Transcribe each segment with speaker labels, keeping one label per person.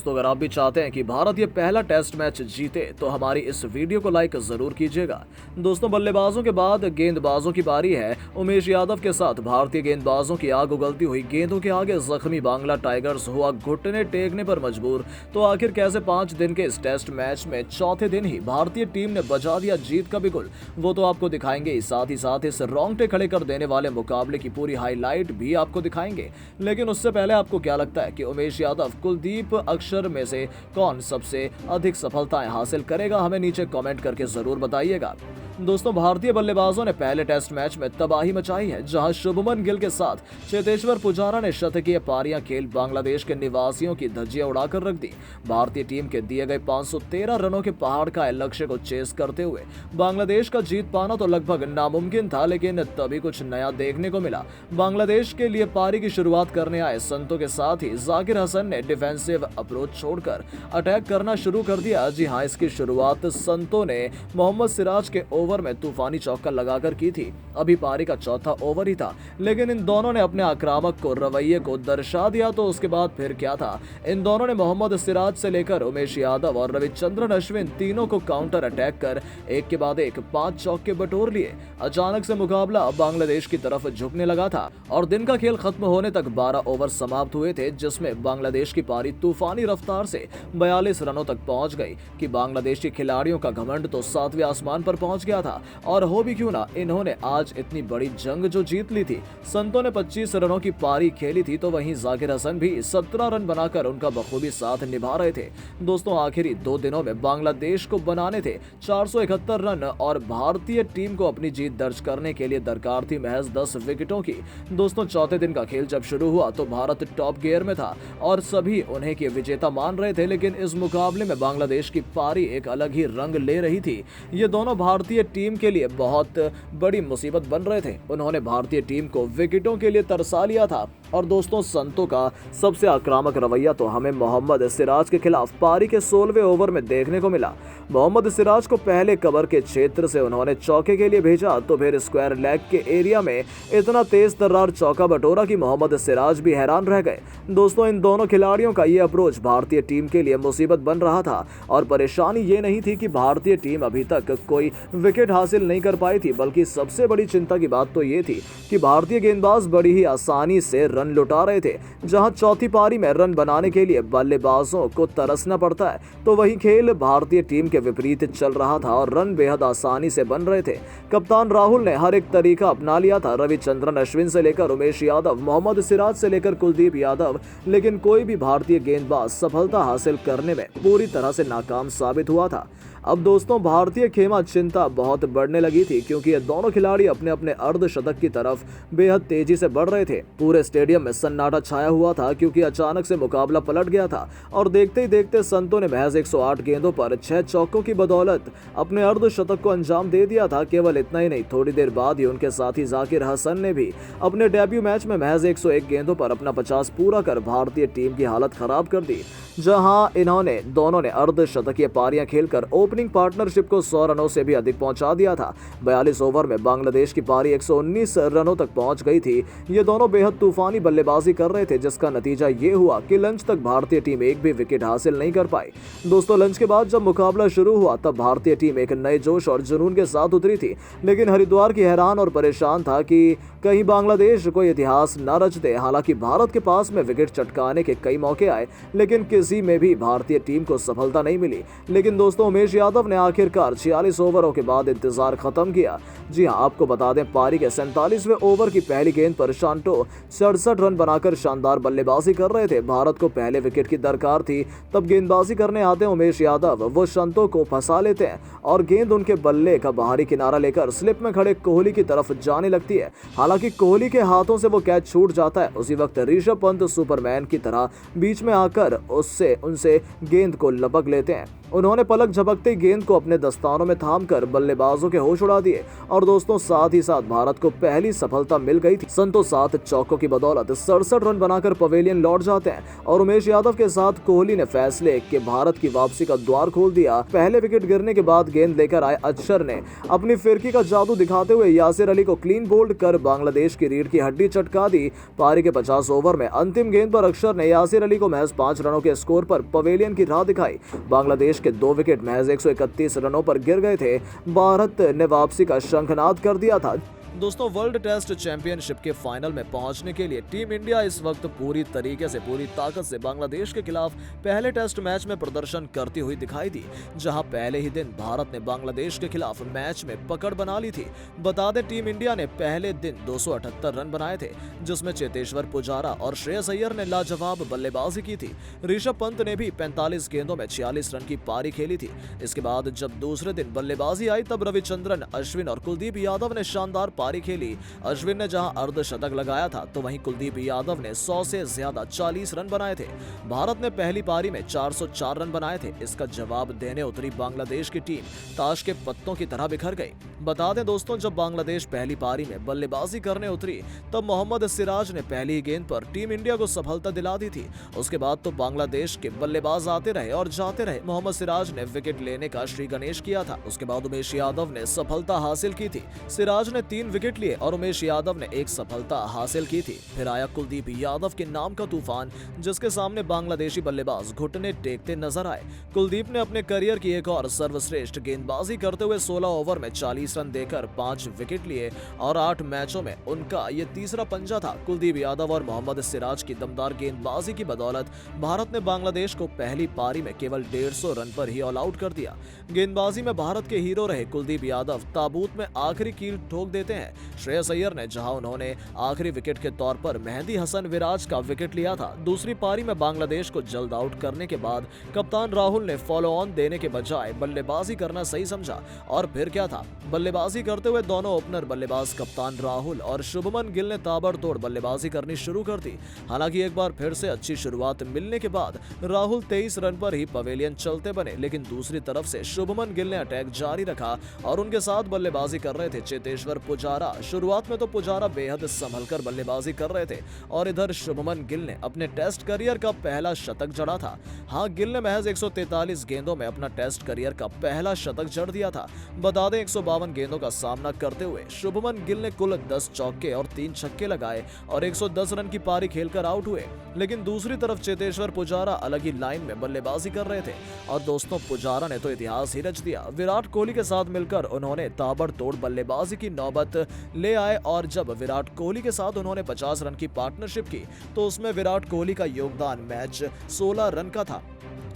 Speaker 1: दोस्तों, अगर आप भी चाहते हैं कि भारत ये पहला टेस्ट मैच जीते तो हमारी इस वीडियो को लाइक जरूर कीजिएगा। दोस्तों, बल्लेबाजों के बाद गेंदबाजों की बारी है। उमेश यादव के साथ भारतीय गेंदबाजों की आग उगलती हुई गेंदों के आगे जख्मी बांग्ला टाइगर्स हुआ घुटने टेकने पर मजबूर। तो आखिर कैसे 5 दिन के इस टेस्ट मैच में चौथे दिन ही भारतीय टीम ने बजा दिया जीत का बिगुल, वो तो आपको दिखाएंगे ही साथ इस रोंगटे खड़े कर देने वाले मुकाबले की पूरी हाईलाइट भी आपको दिखाएंगे। लेकिन उससे पहले आपको क्या लगता है कि उमेश यादव, कुलदीप, अक्षर में से कौन सबसे अधिक सफलताएं हासिल करेगा? हमें नीचे कमेंट करके जरूर बताइएगा। दोस्तों, भारतीय बल्लेबाजों ने पहले टेस्ट मैच में तबाही मचाई है, जहां शुभमन गिल के साथ चेतेश्वर पुजारा ने शतकीय पारियां खेल बांग्लादेश के निवासियों की धज्जियां उड़ाकर रख दी। भारतीय टीम के दिए गए 513 रनों के पहाड़ का लक्ष्य को चेस करते हुए बांग्लादेश का जीत पाना तो लगभग नामुमकिन था, लेकिन तभी कुछ नया देखने को मिला। बांग्लादेश के लिए पारी की शुरुआत करने आए संतों के साथ ही जाकिर हसन ने डिफेंसिव अप्रोच छोड़कर अटैक करना शुरू कर दिया। जी हां, इसकी शुरुआत संतों ने मोहम्मद सिराज के ओवर में तूफानी चौका लगाकर की थी। अभी पारी का चौथा ओवर ही था, लेकिन इन दोनों ने अपने आक्रामक को रवैये को दर्शा दिया। तो उसके बाद फिर क्या था? इन दोनों ने मोहम्मद सिराज से लेकर उमेश यादव और रविचंद्रन अश्विन तीनों को काउंटर अटैक कर एक के बाद एक 5 चौके बटोर लिए। अचानक से मुकाबला बांग्लादेश की तरफ झुकने लगा था और दिन का खेल खत्म होने तक 12 ओवर समाप्त हुए थे, जिसमें बांग्लादेश की पारी तूफानी रफ्तार से 42 रनों तक पहुंच गई कि बांग्लादेशी खिलाड़ियों का घमंड तो 7वें आसमान पर पहुंच गया था। और हो भी क्यों ना, इन्होंने आज इतनी बड़ी जंग जो जीत ली थी। संतों ने 25 रनों की पारी खेली थी, तो वहीं जाकिर हसन भी 17 रन बनाकर उनका बखूबी साथ निभा रहे थे। दोस्तों, आखिरी 2 दिनों में बांग्लादेश को बनाने थे 471 रन और भारतीय टीम को अपनी जीत दर्ज करने के लिए दरकार थी महज 10 विकेटों की। दोस्तों, चौथे दिन का खेल जब शुरू हुआ तो भारत टॉप गियर में था और सभी उन्हें की विजेता मान रहे थे, लेकिन इस मुकाबले में बांग्लादेश की पारी एक अलग ही रंग ले रही थी। ये दोनों भारतीय टीम के लिए बहुत बड़ी मुसीबत बन रहे थे। उन्होंने भारतीय टीम को विकेटों के लिए तरसा लिया था। और दोस्तों, संतों का सबसे आक्रामक रवैया तो हमें मोहम्मद सिराज के खिलाफ पारी के 16वें ओवर में देखने को मिला। मोहम्मद सिराज को पहले कवर के क्षेत्र से उन्होंने चौके के लिए भेजा, तो फिर स्क्वायर लेग के एरिया में इतना तेज तर्रार चौका बटोरा कि मोहम्मद सिराज भी हैरान रह गए। दोस्तों, इन दोनों खिलाड़ियों का ये अप्रोच भारतीय टीम के लिए मुसीबत बन रहा था। और परेशानी ये नहीं थी कि भारतीय टीम अभी तक कोई विकेट हासिल नहीं कर पाई थी, बल्कि सबसे बड़ी चिंता की बात तो ये थी कि भारतीय गेंदबाज बड़ी ही आसानी से रन लुटा रहे थे। जहां चौथी पारी में रन बनाने के लिए बल्लेबाजों को तरसना पड़ता है, तो वहीं खेल भारतीय टीम के विपरीत चल रहा था और रन बेहद आसानी से बन रहे थे। कप्तान राहुल ने हर एक तरीका अपना लिया था, रविचंद्रन अश्विन से लेकर उमेश यादव, मोहम्मद सिराज से लेकर कुलदीप यादव, लेकिन कोई भी भारतीय गेंदबाज सफलता हासिल करने में पूरी तरह से नाकाम साबित हुआ था। अब दोस्तों, भारतीय खेमा चिंता बहुत बढ़ने लगी थी, क्योंकि ये दोनों खिलाड़ी अपने अपने अर्धशतक की तरफ बेहद तेजी से बढ़ रहे थे। पूरे स्टेडियम में सन्नाटा छाया हुआ था, क्योंकि अचानक से मुकाबला पलट गया था और देखते ही देखते संतों ने महज 108 गेंदों पर 6 चौकों की बदौलत अपने अर्धशतक को अंजाम दे दिया था। केवल इतना ही नहीं, थोड़ी देर बाद ही उनके साथी जाकिर हसन ने भी अपने डेब्यू मैच में महज 101 गेंदों पर अपना 50 पूरा कर भारतीय टीम की हालत खराब कर दी। जहां इन्होंने दोनों ने अर्धशतकीय पारियां खेलकर ओपनिंग पार्टनरशिप को 100 रनों से भी अधिक पहुंचा दिया था। 42 ओवर में बांग्लादेश की पारी 119 रनों तक पहुंच गई थी। ये दोनों बेहद तूफानी बल्लेबाजी कर रहे थे, जिसका नतीजा ये हुआ कि लंच तक भारतीय टीम एक भी विकेट हासिल नहीं कर पाई। दोस्तों, लंच के बाद जब मुकाबला शुरू हुआ तब भारतीय टीम एक नए जोश और जुनून के साथ उतरी थी, लेकिन हरिद्वार की हैरान और परेशान था कि कहीं बांग्लादेश कोई इतिहास न रच दे। हालांकि भारत के पास में विकेट चटकाने के कई मौके आए, लेकिन किसी में भी भारतीय टीम को सफलता नहीं मिली। लेकिन दोस्तों, उमेश यादव ने आखिरकार 46 ओवरों के बाद इंतजार खत्म किया। जी हां, आपको बता दें, पारी के 47वें ओवर की पहली गेंद पर शांटो 67 रन बनाकर शानदार बल्लेबाजी कर रहे थे। भारत को पहले विकेट की दरकार थी, तब गेंदबाजी करने आते उमेश यादव वो शांटो को फंसा लेते हैं और गेंद उनके बल्ले का बाहरी किनारा लेकर स्लिप में खड़े कोहली की तरफ जाने लगती है। हालांकि कोहली के हाथों से वो कैच छूट जाता है। उसी वक्त ऋषभ पंत सुपरमैन की तरह बीच में आकर उनसे गेंद को लपक लेते हैं। उन्होंने पलक झपकते ही गेंद को अपने दस्तानों में थामकर बल्लेबाजों के होश उड़ा दिए और दोस्तों साथ ही साथ भारत को पहली सफलता मिल गई थी। संतो 7 चौकों की बदौलत 67 रन बनाकर पवेलियन लौट जाते हैं और उमेश यादव के साथ कोहली ने फैसले के भारत की वापसी का द्वार खोल दिया। पहले विकेट गिरने के बाद गेंद लेकर आए अक्षर ने अपनी फिरकी का जादू दिखाते हुए यासिर अली को क्लीन बोल्ड कर बांग्लादेश की रीढ़ की हड्डी चटका दी। पारी के 50 ओवर में अंतिम गेंद पर अक्षर ने यासिर अली को महज 5 रनों के स्कोर पर पवेलियन की राह दिखाई। बांग्लादेश के 2 विकेट महज 131 रनों पर गिर गए थे। भारत ने वापसी का शंखनाद कर दिया था। दोस्तों वर्ल्ड टेस्ट चैंपियनशिप के फाइनल में पहुंचने के लिए टीम इंडिया इस वक्त पूरी तरीके से पूरी ताकत से बांग्लादेश के खिलाफ पहले टेस्ट मैच में प्रदर्शन करती हुई दिखाई दी, जहां पहले ही दिन भारत ने बांग्लादेश के खिलाफ मैच में पकड़ बना ली थी। बता दें टीम इंडिया ने पहले दिन 278 रन बनाए थे, जिसमें चेतेश्वर पुजारा और श्रेयस अय्यर ने लाजवाब बल्लेबाजी की थी। ऋषभ पंत ने भी 45 गेंदों में 46 रन की पारी खेली थी। इसके बाद जब दूसरे दिन बल्लेबाजी आई तब रविचंद्रन अश्विन और कुलदीप यादव ने शानदार पारी खेली। अश्विन ने जहां अर्धशतक लगाया था तो वहीं कुलदीप यादव ने 100 से ज्यादा 40 रन बनाए थे। भारत ने पहली पारी में 404 रन बनाए थे। इसका जवाब देने उतरी बांग्लादेश की टीम ताश के पत्तों की तरह बिखर गई। बता दें दोस्तों जब बांग्लादेश पहली पारी में बल्लेबाजी करने उतरी तब मोहम्मद सिराज ने पहली गेंद पर टीम इंडिया को सफलता दिला दी थी। उसके बाद तो बांग्लादेश के बल्लेबाज आते रहे और जाते रहे। मोहम्मद सिराज ने विकेट लेने का श्री गणेश किया था। उसके बाद उमेश यादव ने सफलता हासिल की थी। सिराज ने 3 विकेट लिए और उमेश यादव ने 1 सफलता हासिल की थी। फिर आया कुलदीप यादव के नाम का तूफान, जिसके सामने बांग्लादेशी बल्लेबाज घुटने टेकते नजर आए। कुलदीप ने अपने करियर की एक और सर्वश्रेष्ठ गेंदबाजी करते हुए 16 ओवर में 40 रन देकर 5 विकेट लिए और 8 मैचों में उनका ये तीसरा पंजा था। कुलदीप यादव और मोहम्मद सिराज की दमदार गेंदबाजी की बदौलत भारत ने बांग्लादेश को पहली पारी में केवल 150 रन पर ही ऑल आउट कर दिया। गेंदबाजी में भारत के हीरो रहे कुलदीप यादव ताबूत में आखिरी कील ठोक देते हैं। श्रेयस अय्यर ने जहां उन्होंने आखिरी विकेट के तौर पर मेहदी हसन विराज का विकेट लिया था। दूसरी पारी में बांग्लादेश को जल्द आउट करने के बाद कप्तान राहुल ने फॉलो ऑन देने के बजाय बल्लेबाजी करना सही समझा और फिर क्या था, बल्लेबाजी करते हुए दोनों ओपनर बल्लेबाज कप्तान राहुल और शुभमन गिल ने ताबड़तोड़ बल्लेबाजी करनी शुरू कर दी। हालांकि एक बार फिर से अच्छी शुरुआत मिलने के बाद राहुल 23 रन पर ही पवेलियन चलते बने, लेकिन दूसरी तरफ से शुभमन गिल ने अटैक जारी रखा और उनके साथ बल्लेबाजी कर रहे थे चेतेश्वर पुजारा। शुरुआत में तो पुजारा बेहद संभलकर बल्लेबाजी कर रहे थे और इधर शुभमन गिल ने अपने टेस्ट करियर का पहला शतक जड़ा था। हाँ, गिल ने महज 143 गेंदों में अपना टेस्ट करियर का पहला शतक जड़ दिया था। बता दें 152 गेंदों का सामना करते हुए शुभमन गिल ने कुल 10 चौके और 3 छक्के लगाए और 110 रन की पारी खेलकर आउट हुए। लेकिन दूसरी तरफ चेतेश्वर पुजारा अलग ही लाइन में बल्लेबाजी कर रहे थे और दोस्तों पुजारा ने तो इतिहास ही रच दिया। विराट कोहली के साथ मिलकर उन्होंने ताबड़तोड़ बल्लेबाजी की नौबत ले आए और जब विराट कोहली के साथ उन्होंने 50 रन की पार्टनरशिप की तो उसमें विराट कोहली का योगदान मैच 16 रन का था।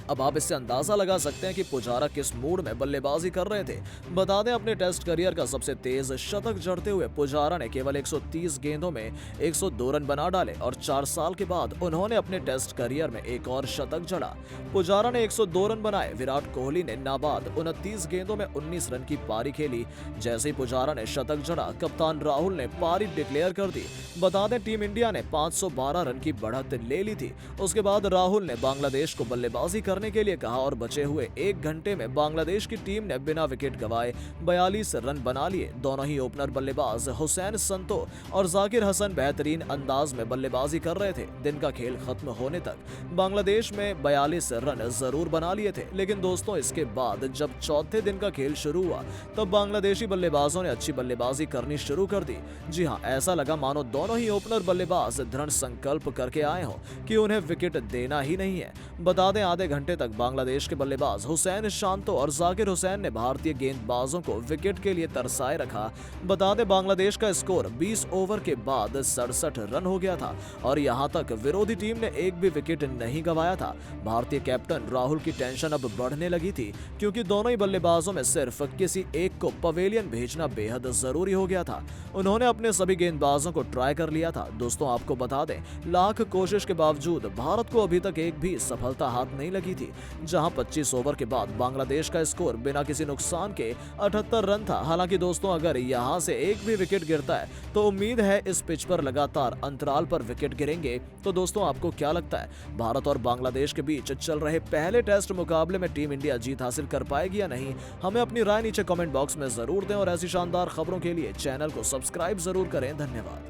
Speaker 1: अब आप इससे अंदाजा लगा सकते हैं कि पुजारा किस मूड में बल्लेबाजी कर रहे थे। बता दें अपने टेस्ट करियर का सबसे तेज शतक जड़ते हुए पुजारा ने केवल 130 गेंदों में 102 रन बना डाले और 4 साल के बाद उन्होंने अपने टेस्ट करियर में एक और शतक जड़ा। पुजारा ने 102 रन बनाए। विराट कोहली ने नाबाद 29 गेंदों में 19 रन की पारी खेली। जैसे ही पुजारा ने शतक जड़ा कप्तान राहुल ने पारी डिक्लेयर कर दी। बता दें टीम इंडिया ने 512 रन की बढ़त ले ली थी। उसके बाद राहुल ने बांग्लादेश को बल्लेबाजी करने के लिए कहा और बचे हुए 1 घंटे में बांग्लादेश की टीम ने बिना विकेट गंवाए 42 रन बना लिए। दोनों ही ओपनर बल्लेबाज हुसैन संतो और जाकिर हसन बेहतरीन अंदाज में बल्लेबाजी कर रहे थे। दिन का खेल खत्म होने तक बांग्लादेश में 42 रन जरूर बना लिए थे, लेकिन दोस्तों इसके बाद जब चौथे दिन का खेल शुरू हुआ तब बांग्लादेशी बल्लेबाजों ने अच्छी बल्लेबाजी करनी शुरू कर दी। जी हाँ, ऐसा लगा मानो दोनों ही ओपनर बल्लेबाज दृढ़ संकल्प करके आए हो कि उन्हें विकेट देना ही नहीं है। बता दें आधे घंटे तक बांग्लादेश के बल्लेबाज हुसैन शांतो और जाकिर हुसैन ने भारतीय गेंदबाजों को विकेट के लिए तरसाए रखा। बता दें बांग्लादेश का स्कोर 20 ओवर के बाद 67 रन हो गया था और यहां तक विरोधी टीम ने एक भी विकेट नहीं गंवाया था। भारतीय कैप्टन राहुल की टेंशन अब बढ़ने लगी थी क्योंकि दोनों ही बल्लेबाजों में सिर्फ किसी एक को पवेलियन भेजना बेहद जरूरी हो गया था। उन्होंने अपने सभी गेंदबाजों को ट्राई कर लिया था। दोस्तों आपको बता दें लाख कोशिश के बावजूद भारत को अभी तक एक भी सफलता हाथ नहीं लगी की थी, जहां 25 ओवर के बाद बांग्लादेश का स्कोर बिना किसी नुकसान के 78 रन था। हालांकि दोस्तों, अगर यहां से एक भी विकेट गिरता है तो उम्मीद है इस पिच पर लगातार अंतराल पर विकेट गिरेंगे। तो दोस्तों, आपको क्या लगता है, भारत और बांग्लादेश के बीच चल रहे पहले टेस्ट मुकाबले में टीम इंडिया जीत हासिल कर पाएगी या नहीं? हमें अपनी राय नीचे कमेंट बॉक्स में जरूर दें और ऐसी शानदार खबरों के लिए चैनल को सब्सक्राइब जरूर करें। धन्यवाद।